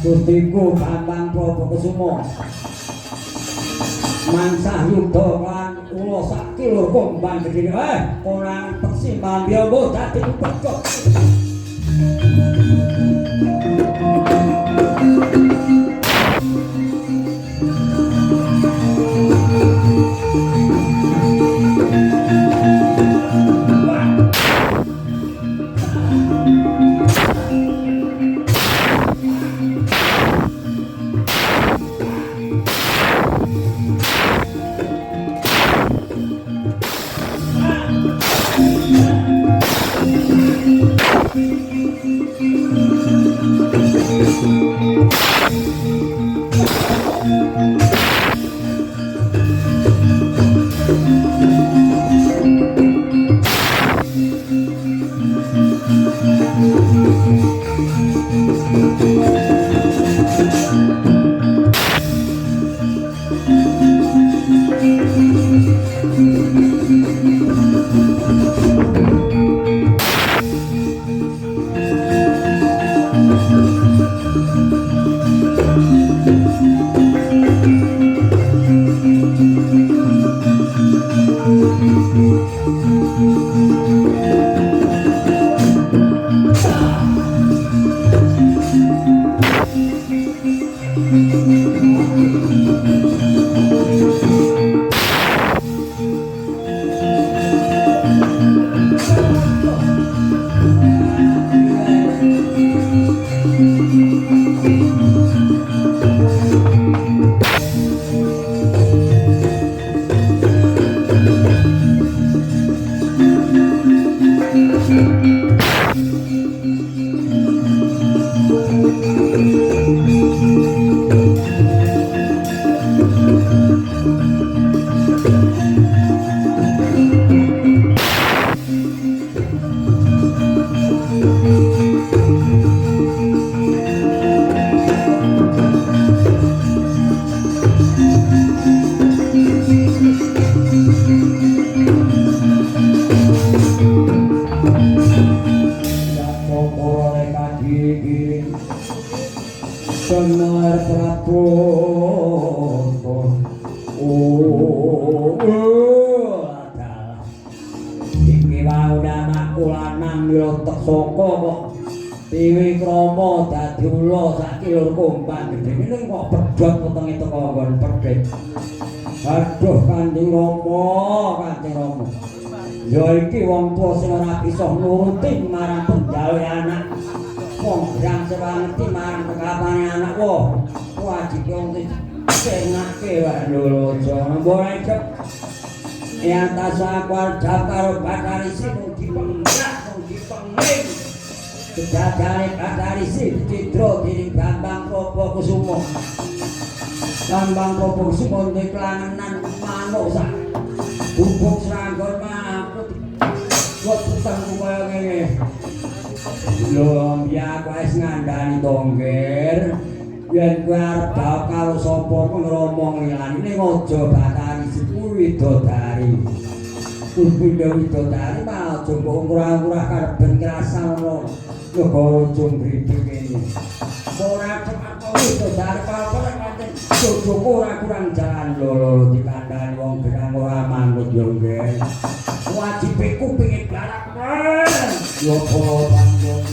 Gustiku Bambang Prabakusuma mansah yudha lan kula sakilur kombang gedhe orang persimpangan Biyombo dadi pecok. Semar Prabu adalah iki wau anakku lanang nirotek saka kok Dewi Kromo dadi ula sak kilur kumbang gedhe ning kok pedhot wetenge teko nggon pedhet. Aduh Kanjeng Rama, ya iki wong tuwa sing ora bisa nuruti marang penjawe anak. Wong yang sewanti marang kekapane anak wong wajib wong sing ngake wae lho aja mbok cep. Yang tasakwal karo bakari sing dipengak dipenging. Kejadian bakari sing citro diri Bambang Popo Kusumo. Bambang Popo Kusumo di kelangenan manuk sak bubuk seranggon mampu buat utang kaya ngene. Lho ya kowe wis ngandani dongger yen kowe arep bab karo sapa ngomong liyane ning aja bakari sepuluh widodari. Widodari mah aja ngurah-ngurah karep ngrasakno negara jumbripik ini. Ora cepat widodari kalau pancen jojoku ora kurang jalan lho dikandani wong gedang ora manut yo nggih. Wajib kuping barak yo panggung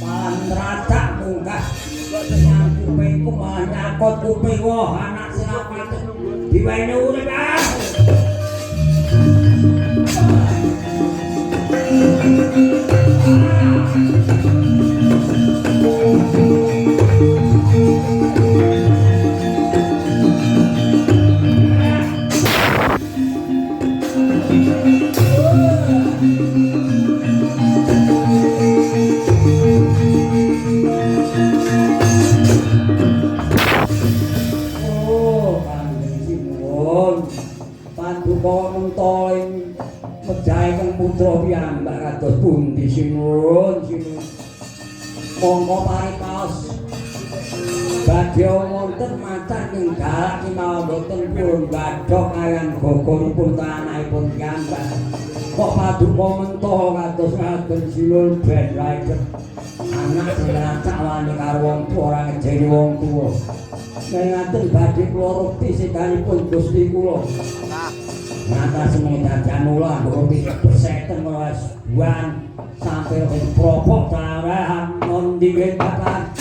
Mandratak mungkah nyang kupingku nyakot kuping wah anak sing apate diwene urip ah. Putra piyambak kados pundi sinun monggo paripaos badhe wonten macan ing galak kemawon boten purun badhok kaliyan gogoripun tanahipun piyambak kok paduka mento kados ngaten sinun ben rider anak dilacak wani karo wong tuwa ora ngejeni wong tuwa ngaten badhe kula rukti sedanipun Gusti kula Nata semenit janula nurut perseten melas buan sampai propok tarahan non digetakan